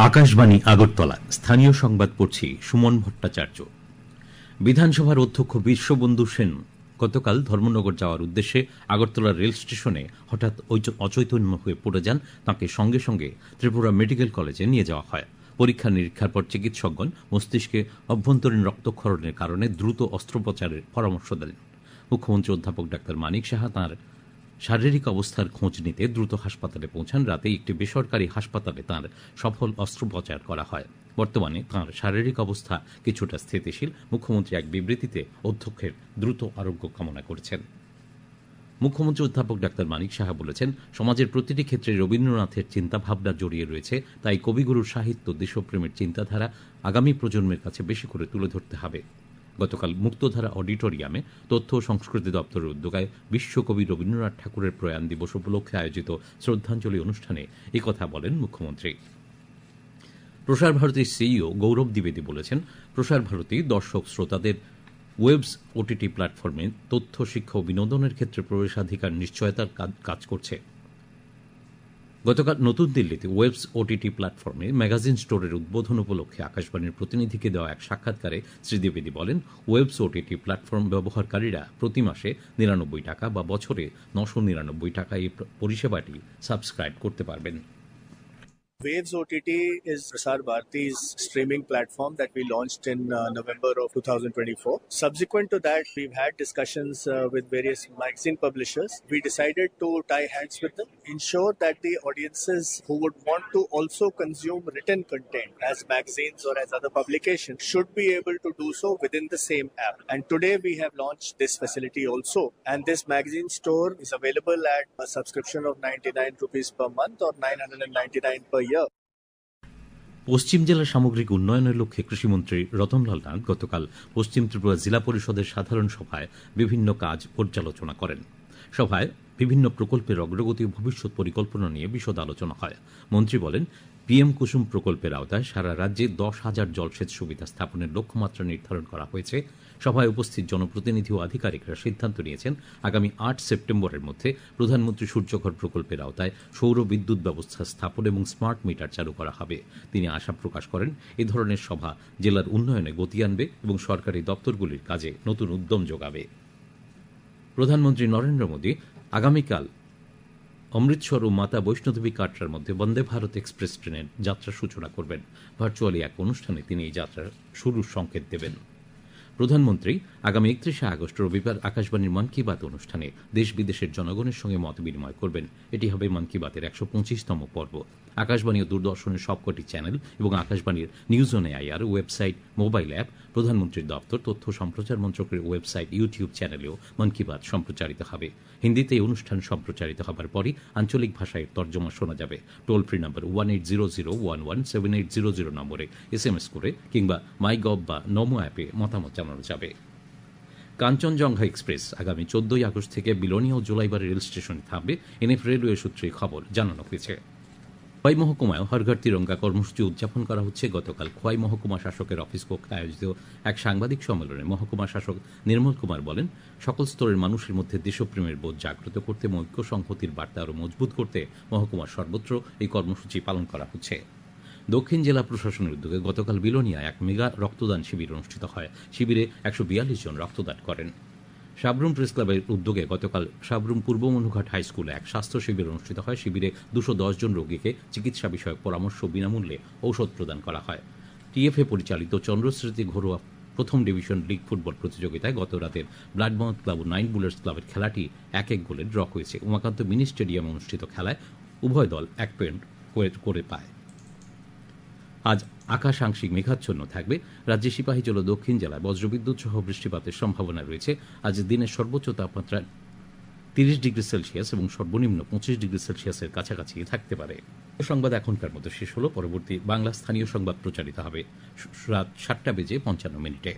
আকাশবাণী আগরতলা স্থানীয় সংবাদ পড়ছি সুমন ভট্টাচার্য। বিধানসভার অধ্যক্ষ বিশ্ববন্ধু সেন গতকাল ধর্মনগর যাওয়ার উদ্দেশ্যে আগরতলা রেল স্টেশনে হঠাৎ অচৈতন্য হয়ে পড়ে যান। তাঁকে সঙ্গে সঙ্গে ত্রিপুরা মেডিকেল কলেজে নিয়ে যাওয়া হয়। পরীক্ষা নিরীক্ষার পর চিকিৎসকগণ মস্তিষ্কে অভ্যন্তরীণ রক্তক্ষরণের কারণে দ্রুত অস্ত্রোপচারের পরামর্শ দেন। মুখ্যমন্ত্রী অধ্যাপক ডাক্তার মানিক সাহা তাঁর শারীরিক অবস্থার খোঁজ নিতে দ্রুত হাসপাতালে পৌঁছান। রাতে একটি বেসরকারি হাসপাতালে তাঁর সফল অস্ত্রোপচার করা হয়। বর্তমানে তাঁর শারীরিক অবস্থা কিছুটা স্থিতিশীল। মুখ্যমন্ত্রী এক বিবৃতিতে অধ্যক্ষের দ্রুত আরোগ্য কামনা করেছেন। মুখ্যমন্ত্রী অধ্যাপক ডাক্তার মানিক সাহা বলেছেন, সমাজের প্রতিটি ক্ষেত্রে রবীন্দ্রনাথের চিন্তাভাবনা জড়িয়ে রয়েছে। তাই কবিগুরুর সাহিত্য, দেশপ্রেমের চিন্তাধারা আগামী প্রজন্মের কাছে বেশি করে তুলে ধরতে হবে। গতকাল মুক্তধারা অডিটোরিয়ামে তথ্য ও সংস্কৃতি দপ্তরের উদ্যোগে বিশ্বকবি রবীন্দ্রনাথ ঠাকুরের প্রয়াণ দিবস উপলক্ষে আয়োজিত শ্রদ্ধাঞ্জলি অনুষ্ঠানে একথা বলেন মুখ্যমন্ত্রী। প্রসার ভারতীর সিইও গৌরব দ্বিবেদী বলেছেন, প্রসার ভারতী দর্শক শ্রোতাদের ওয়েবস ওটিটি প্ল্যাটফর্মে তথ্য, শিক্ষা ও বিনোদনের ক্ষেত্রে প্রবেশাধিকার নিশ্চয়তার কাজ করছে। গতকাল নতুন দিল্লিতে ওয়েবস ওটিটি প্ল্যাটফর্মে ম্যাগাজিন স্টোরের উদ্বোধন উপলক্ষে আকাশবাণীর প্রতিনিধিকে দেওয়া এক সাক্ষাৎকারে শ্রী দ্বিবেদী বলেন, ওয়েবস ওটিটি প্ল্যাটফর্ম ব্যবহারকারীরা প্রতি মাসে ৯৯ টাকা বা বছরে ৯৯৯ টাকা এই পরিষেবাটি সাবস্ক্রাইব করতে পারবেন। Waves OTT is Prasar Bharati's streaming platform that we launched in November of 2024. Subsequent to that, we've had discussions with various magazine publishers. We decided to tie hands with them, ensure that the audiences who would want to also consume written content as magazines or as other publications should be able to do so within the same app. And today we have launched this facility also. And this magazine store is available at a subscription of 99 rupees per month or 999 per year. পশ্চিম জেলা সামগ্রিক উন্নয়নের লক্ষ্যে কৃষিমন্ত্রী রতনলাল নাথ গতকাল পশ্চিম ত্রিপুরা জেলা পরিষদের সাধারণ সভায় বিভিন্ন কাজ পর্যালোচনা করেন। সভায় বিভিন্ন প্রকল্পের অগ্রগতি ও ভবিষ্যৎ পরিকল্পনা নিয়ে বিশদ আলোচনা হয়। মন্ত্রী বলেন, পিএম কুসুম প্রকল্পের আওতায় সারা রাজ্যে ১০,০০০ জলসেচ সুবিধা স্থাপনের লক্ষ্যমাত্রা নির্ধারণ করা হয়েছে। সভায় উপস্থিত জনপ্রতিনিধি ও আধিকারিকরা সিদ্ধান্ত নিয়েছেন, আগামী ৮ সেপ্টেম্বরের মধ্যে প্রধানমন্ত্রী সূর্যঘর প্রকল্পের আওতায় সৌর বিদ্যুৎ ব্যবস্থা স্থাপন এবং স্মার্ট মিটার চালু করা হবে। তিনি আশা প্রকাশ করেন, এ ধরনের সভা জেলার উন্নয়নে গতি আনবে এবং সরকারি দপ্তরগুলির কাজে নতুন উদ্যম যোগাবে। প্রধানমন্ত্রী নরেন্দ্র মোদী আগামীকাল অমৃতসর ও মাতা বৈষ্ণোদেবী কাটরার মধ্যে বন্দে ভারত এক্সপ্রেস ট্রেনের যাত্রার সূচনা করবেন। ভার্চুয়ালি এক অনুষ্ঠানে তিনি এই যাত্রার শুরুর সংকেত দেবেন। প্রধানমন্ত্রী আগামী ৩১ আগস্ট রবিবার আকাশবাণীর মন কি বাত অনুষ্ঠানে দেশ বিদেশের জনগণের সঙ্গে মত বিনিময় করবেন। এটি হবে মন কি বাতের ১২৫তম পর্ব। আকাশবাণী ও দূরদর্শনের সবকটি চ্যানেল এবং আকাশবাণীর news on AIR website, mobile app, প্রধানমন্ত্রীর দপ্তর, তথ্য সম্প্রচার মন্ত্রকের ওয়েবসাইট, ইউটিউব চ্যানেলেও মন কি বাত সম্প্রচারিত হবে। হিন্দিতে এই অনুষ্ঠান সম্প্রচারিত হবার পরই আঞ্চলিক ভাষায় তর্জমা শোনা যাবে। টোল ফ্রি নম্বর 1800117800 নম্বরে SMS করে কিংবা মাই গভ বা নমো অ্যাপে মতামত জানানো যাবে। কাঞ্চনজঙ্ঘা এক্সপ্রেস আগামী ১৪ আগস্ট থেকে বিলোনিয়া ও জোলাইবাড়ি রেল স্টেশনে থামবে। এনএফ রেলওয়ে সূত্রে খবর জানানো হয়েছে। খোয়াই মহকুমায় হর ঘর তিরঙ্গা কর্মসূচি উদযাপন করা হচ্ছে। গতকাল খোয়াই মহকুমা শাসকের অফিস কক্ষে আয়োজিত এক সাংবাদিক সম্মেলনে মহকুমা শাসক নির্মল কুমার বলেন, সকল স্তরের মানুষের মধ্যে দেশপ্রেমের বোধ জাগ্রত করতে এবং ঐক্য সংহতির বার্তা আরও মজবুত করতে মহকুমার সর্বত্র এই কর্মসূচি পালন করা হচ্ছে। দক্ষিণ জেলা প্রশাসনের উদ্যোগে গতকাল বিলোনিয়ায় এক মেগা রক্তদান শিবির অনুষ্ঠিত হয়। শিবিরে ১৪২ জন রক্তদান করেন। সাবরুম প্রেস ক্লাবের উদ্যোগে গতকাল সাবরুম পূর্ব মনুঘাট হাই স্কুলে এক স্বাস্থ্য শিবির অনুষ্ঠিত হয়। শিবিরে ২১০ জন রোগীকে চিকিৎসা বিষয়ক পরামর্শ বিনামূল্যে ঔষধ প্রদান করা হয়। টিএফএ পরিচালিত চন্দ্রস্মৃতি ঘরোয়া প্রথম ডিভিশন লিগ ফুটবল প্রতিযোগিতায় গত রাতের ব্লাডমাউথ ক্লাব ও 9 বুলার্স ক্লাবের খেলাটি ১-১ গোলে ড্র হয়েছে। উমাকান্ত মিনি স্টেডিয়ামে অনুষ্ঠিত খেলায় উভয় দল ১ পয়েন্ট করে পায়। আজ আকাশ আংশিক মেঘাচ্ছন্ন থাকবে। রাজ্যে সিপাহীজলা দক্ষিণ জেলায় বজ্রবিদ্যুৎ সহ বৃষ্টিপাতের সম্ভাবনা রয়েছে। আজ দিনের সর্বোচ্চ তাপমাত্রা ৩০ ডিগ্রি সেলসিয়াস এবং সর্বনিম্ন ২৫ ডিগ্রি সেলসিয়াসের কাছাকাছি থাকতে পারে। সংবাদ এখনকার মতো শেষ হলো। পরবর্তী বাংলা স্থানীয় সংবাদ প্রচারিত হবে রাত ৭টা বেজে ৫৫ মিনিটে।